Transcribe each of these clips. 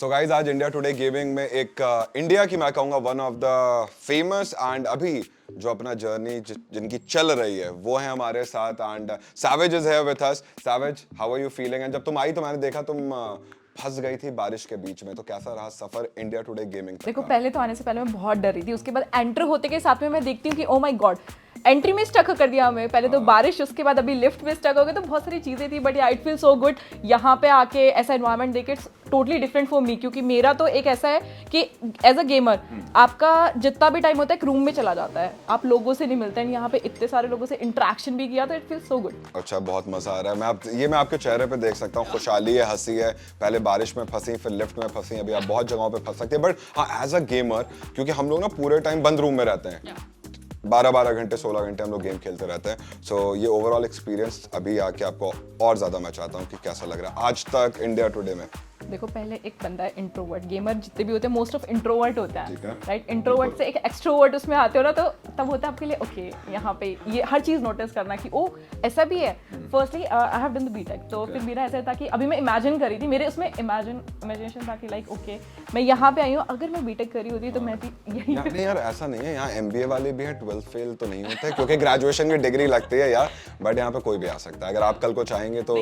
So guys आज India today gaming में एक इंडिया की मैं कहूँगा one of the famous and अभी जो अपना जर्नी जिनकी चल रही है वो है हमारे साथ and Savage is here with us. Savage, how are you feeling? And जब तुम आई तो मैंने देखा तुम फंस गई थी बारिश के बीच में, तो कैसा रहा सफर इंडिया टुडे गेमिंग तक देखो का? पहले तो आने से पहले मैं बहुत डर रही थी, उसके बाद एंटर होते के साथ में मैं देखती हूँ कि ओ माय गॉड एंट्री में स्टक कर दिया हमें। पहले तो बारिश, उसके बाद अभी लिफ्ट में स्टक हो गए, तो बहुत सारी चीज़ें थी। But I feel so good यहाँ पे आके ऐसा एनवायरनमेंट देखे। It's totally different for me, क्योंकि मेरा तो एक ऐसा है कि एज अ गेमर आपका जितना भी टाइम होता है एक रूम में चला जाता है, आप लोगों से नहीं मिलते हैं। यहाँ पे इतने सारे लोगों से इंटरेक्शन भी किया तो इट फील सो गुड। अच्छा, बहुत मजा आ रहा है। मैं आपके चेहरे पे देख सकता हूँ, खुशहाली है, हंसी है। पहले बारिश में फंसी, फिर लिफ्ट में फंसी, अभी आप बहुत जगहों पे फंस सकते हैं। बट हाँ, एज अ गेमर, क्योंकि हम लोग ना पूरे टाइम बंद रूम में रहते हैं, 12 घंटे 16 घंटे हम लोग गेम खेलते रहते हैं। सो ये ओवरऑल एक्सपीरियंस अभी आके आपको और ज्यादा मैं चाहता हूँ कि कैसा लग रहा है आज तक इंडिया टुडे में। देखो पहले एक बंदा है इंट्रोवर्ट, गेमर जितने भी होते हैं मोस्ट ऑफ इंट्रोवर्ट होता है, ठीक है। राइट। इंट्रोवर्ट से एक एक्सट्रोवर्ट उसमें आते हो ना, तो तब होता है आपके लिए ओके यहाँ पे ये हर चीज़ नोटिस करना कि ओ ऐसा भी है। Firstly I have done the BTech, तो फिर मेरा ऐसा था कि अभी मैं इमेजिन करी थी, मेरे उसमें इमेजिनेशन था कि लाइक ओके मैं यहाँ पे आई हूँ, अगर मैं बीटेक करी होती तो मैं भी यहीं पे। नहीं यार, ऐसा नहीं है, यहाँ एमबीए वाले भी हैं, 12th फेल तो नहीं होते क्योंकि ग्रेजुएशन की डिग्री लगती है यार। बट यहाँ पे कोई भी आ सकता है, अगर आप कल को चाहेंगे तो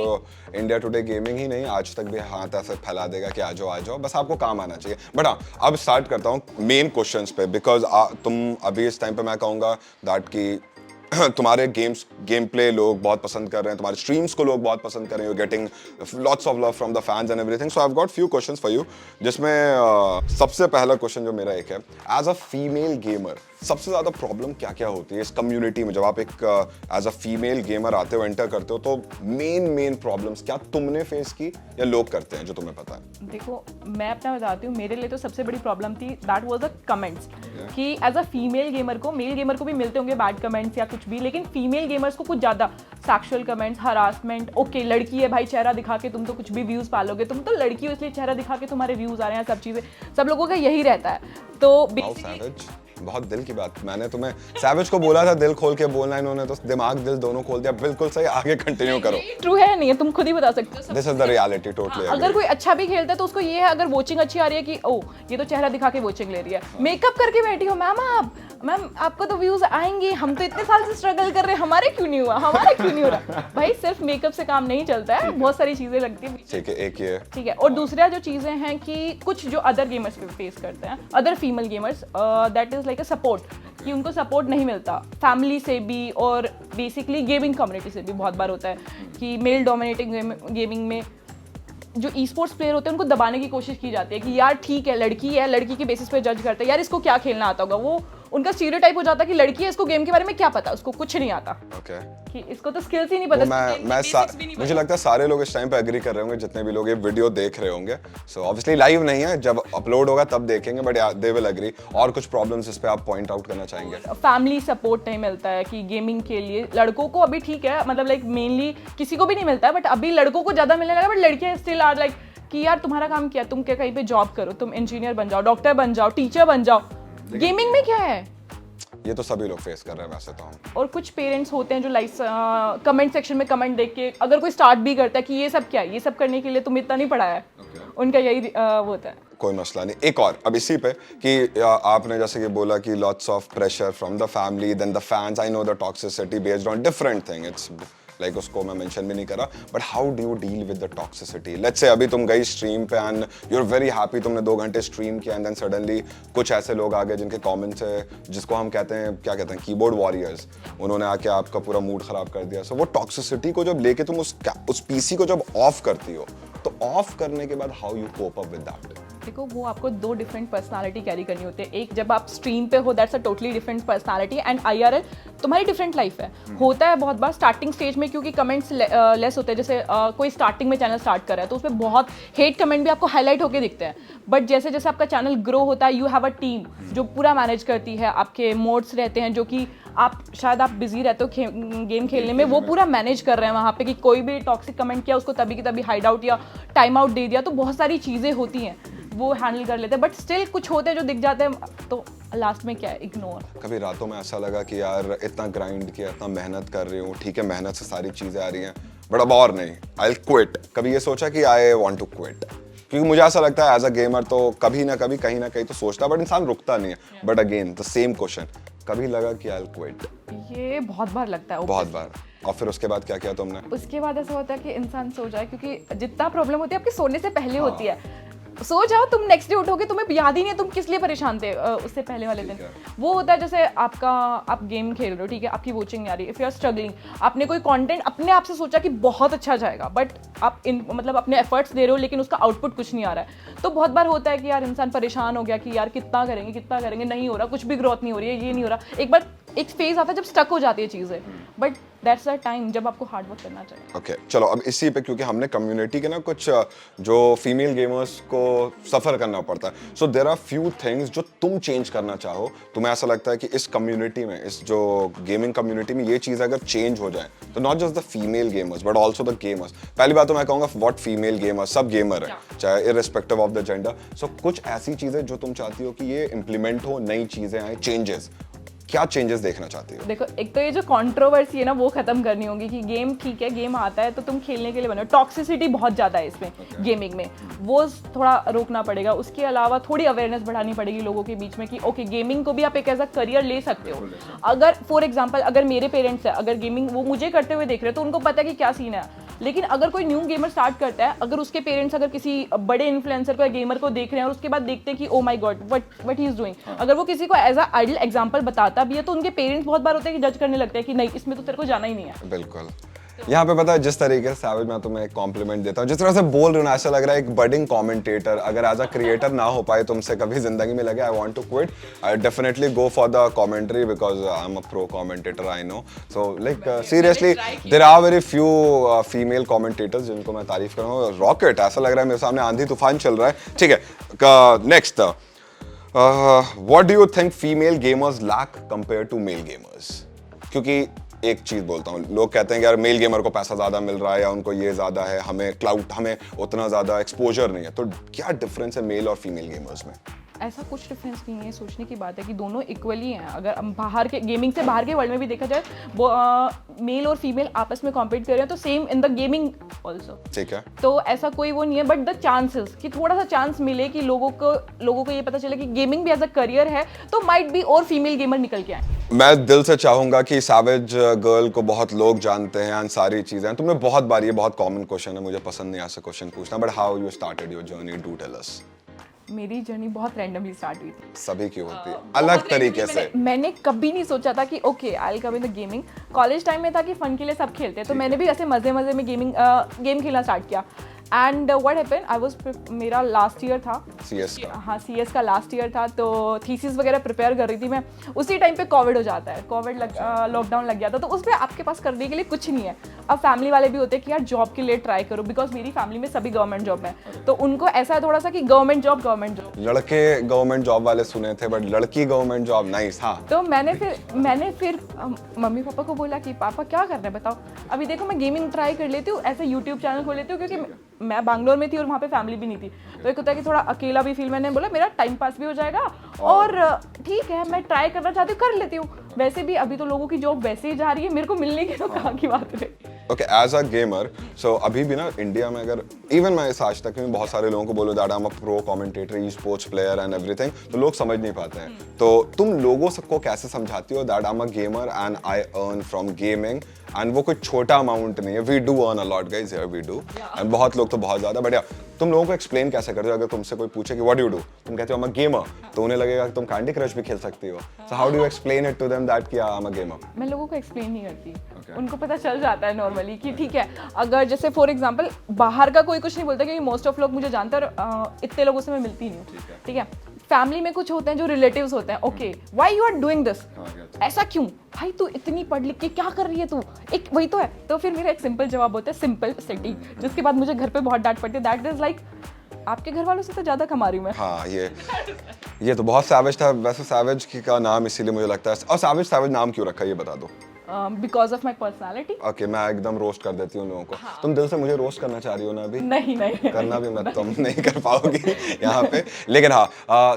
इंडिया टुडे गेमिंग ही नहीं, आज तक भी हाथ ऐसे फैला देगा कि आ जाओ, बस आपको काम आना चाहिए। बट हाँ, अब स्टार्ट करता हूँ मेन क्वेश्चंस पे, बिकॉज तुम अभी इस टाइम पे मैं कहूँगा दैट कि तुम्हारे गेम प्ले लोग बहुत पसंद कर रहे हैं, तुम्हारे स्ट्रीम्स को लोग बहुत पसंद कर रहे हैं, you getting lots of love from the fans and everything. So I have got few questions for you, जिसमें सबसे पहला क्वेश्चन जो मेरा एक है, एज अ फीमेल गेमर सबसे ज्यादा प्रॉब्लम क्या क्या होती है इस कम्युनिटी में? जब आप एक एज अ फीमेल गेमर आते हो, एंटर करते हो, तो मेन प्रॉब्लम्स क्या तुमने फेस की या लोग करते हैं जो तुम्हें पता है? देखो मैं अपना बताती हूँ, मेरे लिए तो सबसे बड़ी प्रॉब्लम थी दैट वाज द कमेंट्स, कि एज अ फीमेल गेमर को, मेल गेमर को भी मिलते होंगे बैड कमेंट्स या कुछ भी, लेकिन फीमेल गेमर्स को कुछ ज़्यादा सेक्सुअल कमेंट्स, हरासमेंट। ओके लड़की है भाई, चेहरा दिखा के तुम तो कुछ भी व्यूज़ पालोगे, तुम तो लड़की हो इसलिए चेहरा दिखा के तुम्हारे व्यूज़ आ रहे हैं, सब चीज़ें सब लोगों का यही रहता है। तो बहुत दिल की बात, मैंने तुम्हें सैवेज को बोला था दिल खोल के बोलना, इन्होंने तो दिमाग दिल दोनों खोल दिया। बिल्कुल सही, आगे कंटिन्यू करो। ट्रू है नहीं है, तुम खुद ही बता सकते हो। This is the reality, totally. अगर कोई अच्छा भी खेलता है तो उसको ये है, अगर वोचिंग अच्छी आ रही है कि ओ ये तो चेहरा दिखा के वोचिंग ले रही है, मेकअप करके बैठी हो मैम आपको तो व्यूज आएंगे, हम तो इतने साल से स्ट्रगल कर रहे हैं, हमारे क्यों नहीं हुआ, हमारा क्यों नहीं हो रहा? भाई सिर्फ मेकअप से काम नहीं चलता है, बहुत सारी चीजें लगती है। ठीक है, एक ये ठीक है। और दूसरा जो चीजें हैं कि कुछ जो अदर गेमर्स फेस करते हैं, other female gamers, that is like a support, कि उनको सपोर्ट नहीं मिलता फैमिली से भी और बेसिकली गेमिंग कम्युनिटी से भी। बहुत बार होता है कि मेल डोमिनेटिंग गेमिंग में जो ई स्पोर्ट्स प्लेयर होते हैं उनको दबाने की कोशिश की जाती है कि यार ठीक है लड़की है, लड़की के बेसिस पे जज करते हैं, यार इसको क्या खेलना आता होगा। वो उनका स्टीरियोटाइप हो जाता है कि लड़की है, इसको गेम के बारे में क्या पता, उसको कुछ नहीं आता। ओके, कि इसको तो स्किल्स ही नहीं पता। मुझे लगता है सारे लोग इस टाइम पे एग्री कर रहे होंगे, जितने भी लोग ये वीडियो देख रहे होंगे। सो ऑब्वियसली लाइव नहीं है, जब अपलोड होगा तब देखेंगे, बट दे विल एग्री। और कुछ प्रॉब्लम्स इस पे आप पॉइंट आउट करना चाहेंगे? फैमिली सपोर्ट नहीं मिलता है कि गेमिंग के लिए लड़कों को अभी ठीक है, मतलब लाइक मेनली किसी को भी नहीं मिलता है, बट अभी लड़कों को ज्यादा मिलने लगा। बट लड़कियां स्टिल आर लाइक कि यार तुम्हारा काम क्या, तुम क्या कहीं पे जॉब करो, तुम इंजीनियर बन जाओ, डॉक्टर बन जाओ, टीचर बन जाओ, गेमिंग में क्या है? ये तो सभी लोग फेस कर रहे हैं वैसे तो हम। और कुछ पेरेंट्स होते हैं जो लाइक कमेंट सेक्शन में कमेंट देख के अगर कोई स्टार्ट भी करता है कि ये सब क्या है, ये सब करने के लिए तुम इतना नहीं पढ़ा है, उनका यही वो होता है। कोई मसला नहीं। एक और अब इसी पे कि आपने जैसे कि बोला कि lots of pressure from the family, then the fans, I know the toxicity based on different thing, it's like उसको मैं मेंशन भी नहीं करा, but how do you deal with the toxicity? Let's say अभी तुम गई स्ट्रीम पे and you are very happy, तुमने 2 घंटे स्ट्रीम किया एंड देन सडनली कुछ ऐसे लोग आ गए जिनके कमेंट्स है, जिसको हम कहते हैं, क्या कहते हैं, कीबोर्ड वॉरियर्स, उन्होंने आके आपका पूरा मूड खराब कर दिया। सो वो टॉक्सिसिटी को जब लेके तुम उस पीसी को जब ऑफ करती हो, तो ऑफ करने के बाद how you cope up with that? देखो वो आपको 2 डिफरेंट पर्सनालिटी कैरी करनी होती है। एक जब आप स्ट्रीम पे हो, that's a totally different personality, and IRL तुम्हारी डिफरेंट लाइफ है। होता है बहुत बार स्टार्टिंग स्टेज में, क्योंकि कमेंट्स लेस होते हैं, जैसे कोई स्टार्टिंग में चैनल स्टार्ट कर रहा है तो उसमें बहुत हेट कमेंट भी आपको हाईलाइट होकर दिखते हैं। बट जैसे जैसे आपका चैनल ग्रो होता है, यू हैव अ टीम जो पूरा मैनेज करती है, आपके मोड्स रहते हैं जो कि आप शायद आप बिजी रहते हो गेम खेलने में, वो पूरा मैनेज कर रहे हैं वहाँ पे कि कोई भी टॉक्सिक कमेंट किया उसको तभी की तभी हाइड आउट या टाइम आउट दे दिया। तो बहुत सारी चीज़ें होती हैं, वो हैंडल कर लेते हैं। बट स्टिल कुछ होते हैं जो दिख जाते हैं, तो लास्ट में क्या है, इग्नोर। कभी रातों में ऐसा लगा कि यार इतना ग्राइंड किया, इतना मेहनत कर रही हूँ, ठीक है मेहनत से सारी चीज़ें आ रही हैं, बट अब और नहीं, आई विल क्विट? कभी ये सोचा कि आई वांट टू क्विट? क्योंकि मुझे ऐसा लगता है एज अ गेमर तो कभी ना कभी कहीं ना कहीं तो सोचता है, बट इंसान रुकता नहीं है। But again the same question, कभी लगा कि आई क्विट? ये बहुत बार लगता है। बहुत बार। और फिर उसके बाद क्या किया तुमने? उसके बाद ऐसा होता है कि इंसान सो जाए, क्योंकि जितना प्रॉब्लम होती है आपके सोने से पहले होती है। सो जाओ, तुम नेक्स्ट डे उठोगे तुम्हें याद ही नहीं है तुम किस लिए परेशान थे उससे पहले वाले दिन। वो होता है जैसे आप गेम खेल रहे हो, ठीक है, आपकी वॉचिंग नहीं आ रही, इफ यू आर स्ट्रगलिंग, आपने कोई कंटेंट अपने आप से सोचा कि बहुत अच्छा जाएगा, बट आप मतलब अपने एफर्ट्स दे रहे हो लेकिन उसका आउटपुट कुछ नहीं आ रहा है। तो बहुत बार होता है कि यार इंसान परेशान हो गया कि यार कितना करेंगे, नहीं हो रहा, कुछ भी ग्रोथ नहीं हो रही है, ये नहीं हो रहा। एक बार एक फेज आता है जब स्टक हो जाती है चीज़ें, बट दैट्स अ टाइम जब आपको हार्ड वर्क करना चाहिए। ओके चलो अब इसी पे, क्योंकि हमने कम्युनिटी के ना कुछ जो फीमेल गेमर्स को सफ़र करना पड़ता है, so there are few things जो तुम चेंज करना चाहो। तुम्हें ऐसा लगता है कि इस कम्युनिटी में, इस जो गेमिंग कम्युनिटी में ये चीज़ अगर चेंज हो जाए तो not just the female gamers but also the gamers. पहली बात तो मैं कहूँगा व्हाट फीमेल गेमर्स, सब गेमर है चाहे इररिस्पेक्टिव ऑफ द जेंडर। सो कुछ ऐसी चीज़ें जो तुम चाहती हो कि ये इम्प्लीमेंट हो, नई चीज़ें आए, चेंजेस, क्या चेंजेस देखना चाहती हो? देखो, एक तो ये जो कंट्रोवर्सी है ना वो खत्म करनी होगी कि गेम ठीक है, गेम आता है तो तुम खेलने के लिए बनो। टॉक्सिसिटी बहुत ज़्यादा है इसमें, गेमिंग में, वो थोड़ा रोकना पड़ेगा। उसके अलावा थोड़ी अवेयरनेस बढ़ानी पड़ेगी लोगों के बीच में कि ओके, गेमिंग को भी आप एक एज अ करियर ले सकते हो। अगर फॉर एग्जाम्पल अगर मेरे पेरेंट्स है, अगर गेमिंग वो मुझे करते हुए देख रहे हैं तो उनको पता है कि क्या सीन है। लेकिन अगर कोई न्यू गेमर स्टार्ट करता है, अगर उसके पेरेंट्स अगर किसी बड़े इन्फ्लुएंसर को या गेमर को देख रहे हैं और उसके बाद देखते हैं कि oh my God what he is doing, अगर वो किसी को एज अ आइडल एग्जांपल बताता भी है तो उनके पेरेंट्स बहुत बार होते हैं कि जज करने लगते हैं कि नहीं, इसमें तो तेरे को जाना ही नहीं है। बिल्कुल। यहाँ पे पता है जिस तरीके से सैवेज, मैं तुम्हें एक कॉम्प्लीमेंट देता हूँ, जिस तरह से बोल रहे हो ना, ऐसा लग रहा है एक बडिंग कमेंटेटर। अगर एज अ क्रिएटर ना हो पाए तुमसे कभी जिंदगी में लगे I want to quit, I definitely go for the commentary because I am a pro commentator, I know. So like seriously there are very few female commentators जिनको मैं तारीफ करूँगा। रॉकेट, ऐसा लग रहा है मेरे सामने आंधी तूफान चल रहा है। ठीक है, next, what do you think female gamers lack compare to male gamers? क्योंकि एक चीज बोलता हूँ, लोग कहते हैं कि यार मेल गेमर को पैसा ज्यादा मिल रहा है या उनको ये ज्यादा है, हमें क्लाउड, हमें उतना ज्यादा एक्सपोजर नहीं है। तो क्या डिफरेंस है मेल और फीमेल गेमर्स में? ऐसा कुछ डिफरेंस नहीं है, सोचने की बात है कि दोनों इक्वली हैं। अगर हम बाहर के गेमिंग से बाहर के वर्ल्ड में भी देखा जाए, वो मेल और फीमेल आपस में कॉम्पीट कर रहे हैं तो same in the gaming also. ठीक है, तो ऐसा कोई वो नहीं है, बट द चांसेस कि थोड़ा सा चांस मिले कि लोगों को ये पता चले कि गेमिंग भी एज अ करियर है, तो माइट बी और फीमेल गेमर निकल के आए। मैं दिल से चाहूंगा कि सैवेज गर्ल को बहुत लोग जानते हैं एंड सारी चीजें। तुमने बहुत बार, ये बहुत कॉमन क्वेश्चन है, मुझे पसंद नहीं ऐसा क्वेश्चन पूछना, but how you started your journey, do tell us. मेरी जर्नी बहुत रैंडमली स्टार्ट हुई थी। सभी की होती है अलग तरीके से। मैंने कभी नहीं सोचा था कि okay I will come in the gaming. College time में था कि फन के लिए सब खेलते हैं, तो मैंने भी ऐसे मजे में गेम खेलना स्टार्ट किया। And what happened, I was, मेरा लास्ट ईयर था CS का। हाँ, CS का लास्ट ईयर था, तो थीसिस वगैरह प्रिपेयर कर रही थी मैं। उसी टाइम पे कोविड हो जाता है, लॉकडाउन लग गया था, तो उसमें आपके पास करने के लिए कुछ नहीं है। अब फैमिली वाले भी होते हैं कि यार जॉब के लिए ट्राई करो, बिकॉज मेरी फैमिली में सभी गवर्नमेंट जॉब में, तो उनको ऐसा है थोड़ा सा कि गवर्नमेंट जॉब। लड़के गवर्नमेंट जॉब वाले सुने थे, बट लड़की गवर्नमेंट जॉब नाइस। हाँ, तो मैंने फिर मम्मी पापा को बोला कि पापा क्या करना है बताओ, अभी देखो मैं गेमिंग ट्राई कर लेती हूँ, ऐसे यूट्यूब चैनल खोल लेती हूँ, क्योंकि मैं बैंगलोर में थी और वहाँ पे फैमिली भी नहीं थी, तो एक होता है कि थोड़ा अकेला भी फील। मैंने बोला मेरा टाइम पास भी हो जाएगा और ठीक है, मैं ट्राई करना चाहती हूँ, कर लेती हूँ। वैसे भी अभी तो लोगों की जॉब वैसे ही जा रही है, मेरे को मिलने की तो कहाँ की बात है। ओके, एज अ गेमर, सो अभी भी ना इंडिया में, अगर इवन मैं इस आज तक में बहुत सारे लोगों को बोलो that I am a pro commentator, e sports player and everything, तो लोग समझ नहीं पाते हैं। तो तुम लोगों सबको कैसे समझाती हो that I am a gamer and I earn from gaming, and वो कोई छोटा अमाउंट नहीं है, we do earn a lot guys here, we do, and बहुत लोग तो बहुत ज्यादा। बट या तुम लोगों को एक्सप्लेन कैसे करते हो? अगर तुमसे कोई पूछे कि व्हाट यू डू, तुम कहते हो आई एम अ गेमर, तो उन्हें लगेगा कि तुम कैंडी क्रश भी खेल सकती हो। So how do you explain it to them that कि आई एम अ गेमर? मैं लोगों को एक्सप्लेन नहीं करती, उनको पता चल जाता है नॉर्मली कि ठीक है। अगर जैसे फॉर एग्जांपल बाहर का कोई कुछ नहीं बोलता, क्योंकि मोस्ट ऑफ लोग मुझे जानते हैं और इतने लोगों से मैं मिलती नहीं हूँ, ठीक है। फैमिली में कुछ होते हैं जो रिलेटिव्स होते हैं, okay why you are doing this, ऐसा क्यों भाई, तू इतनी पढ़ लिख के क्या कर रही है तू, एक वही तो है। तो फिर मेरा एक सिंपल जवाब होता है, सिंपल सिटी, जिसके बाद मुझे घर पे बहुत डांट पड़ती है, दैट इज लाइक आपके घर वालों से तो ज्यादा कमा रही हूँ मैं। हाँ, ये तो बहुत सैवेज था। वैसे सैवेज का नाम इसीलिए मुझे लगता है, और सैवेज नाम क्यों रखा ये बता दो। Because of my personality. Okay, मैं एकदम रोस्ट कर देती हूँ लोगों को। तुम दिल से मुझे रोस्ट करना चाह रही हो ना अभी? नहीं करना भी मत, तुम नहीं कर पाओगी यहाँ पे। लेकिन हाँ,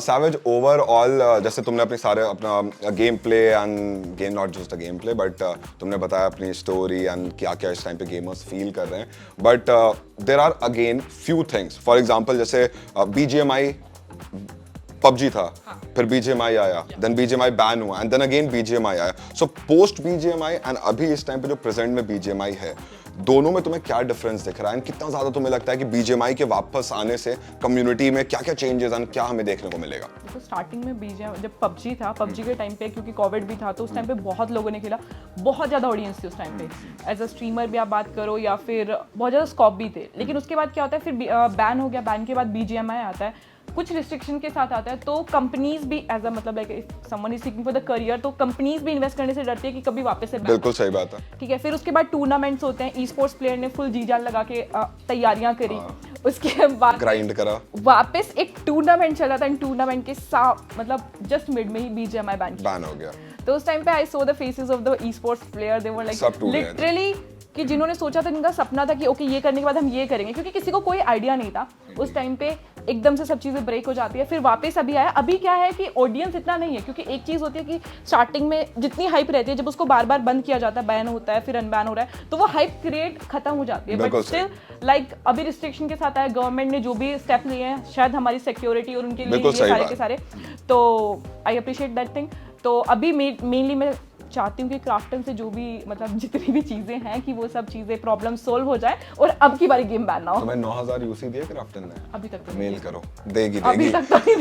सैवेज ओवरऑल जैसे तुमने अपने सारे अपना game play end game, not just the game play but तुमने बताया अपनी स्टोरी एंड क्या क्या इस टाइम पे गेमर्स फील कर रहे हैं, but there are again few things. For example जैसे BGMI, PUBG था, फिर BGMI आया, देन BGMI बैन हुआ एंड देन अगेन BGMI आया। सो पोस्ट BGMI एंड अभी इस टाइम पे जो प्रेजेंट में BGMI है, दोनों में तुम्हें क्या डिफरेंस दिख रहा है एंड कितना ज्यादा तुम्हें लगता है कि BGMI के वापस आने से कम्युनिटी में क्या क्या चेंजेस एंड क्या हमें देखने को मिलेगा? तो स्टार्टिंग में BGMI जब PUBG था, PUBG के टाइम पे क्योंकि कोविड भी था तो उस टाइम पे बहुत लोगों ने खेला, बहुत ज़्यादा ऑडियंस थी उस टाइम पे। एज अ स्ट्रीमर भी आप बात करो या फिर बहुत ज़्यादा स्कोप भी थे। लेकिन उसके बाद क्या होता है, फिर बैन हो गया, बैन के बाद BGMI आता है, कुछ रिस्ट्रिक्शन के साथ आता है, तो कंपनीज भी एज अ मतलब like someone is seeking for the career, तो कंपनीज भी इन्वेस्ट करने से डरती है कि कभी वापस से बिल्कुल सही बात है। ठीक है। फिर उसके बाद टूर्नामेंट्स होते हैं, ई स्पोर्ट्स प्लेयर ने फुल जी जान लगा के तैयारियां करी, उसके बाद ग्राइंड करा, वापस एक टूर्नामेंट चला था, टूर्नामेंट के साथ मतलब जस्ट मिड में ही BGMI बैन हो गया। तो उस टाइम पे I saw the faces of the esports player, they were like literally कि जिन्होंने सोचा था, इनका सपना था कि ओके ये करने के बाद हम ये करेंगे, क्योंकि किसी को कोई आइडिया नहीं था उस टाइम पे, एकदम से सब चीज़ें ब्रेक हो जाती है। फिर वापस अभी आया, अभी क्या है कि ऑडियंस इतना नहीं है, क्योंकि एक चीज़ होती है कि स्टार्टिंग में जितनी हाइप रहती है, जब उसको बार बार बंद किया जाता है, बैन होता है, फिर अनबैन हो रहा है, तो वो हाइप क्रिएट खत्म हो जाती है। बट स्टिल लाइक अभी रिस्ट्रिक्शन के साथ आया, गवर्नमेंट ने जो भी स्टेप लिए हैं, शायद हमारी सिक्योरिटी और उनके लिए सारे के सारे, तो आई अप्रिशिएट दैट थिंग। तो अभी मेनली मैं चाहती हूँ कि क्राफ्टन से जो भी मतलब जितनी भी चीजें हैं कि वो सब चीजें प्रॉब्लम सोल्व हो जाए और अब की बारी गेम बैन ना हो। तो मैं 9000 UC दिए क्राफ्टन ने अभी तक तो मेल करो, देगी अभी तक तो नहीं।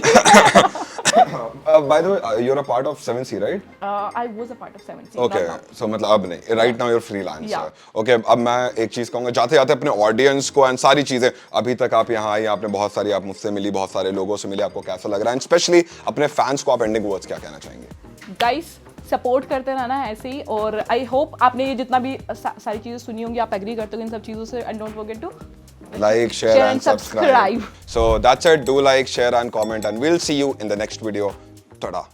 By the way you are a part of 7C, right? I was a part of 7C। Okay, so मतलब अब नहीं, right now you are freelancer. Okay, अब मैं एक चीज कहूंगा, जाते जाते अपने ऑडियंस को एंड सारी चीजें, अभी तक आप यहाँ आई, आपने बहुत सारी, आप मुझसे मिली, बहुत सारे लोगों से मिले, आपको कैसा लग रहा है एंड स्पेशली अपने फैंस को आप एंडिंग वर्ड्स क्या कहना चाहेंगे? गाइस सपोर्ट करते रहना है ऐसे ही, और आई होप आपने ये जितना भी सारी चीजें सुनी होंगी, आप एग्री करते हो इन सब चीजों से, and don't forget to like, share and subscribe. So that's it. Do like, share and comment and we'll see you in the next video. Tada.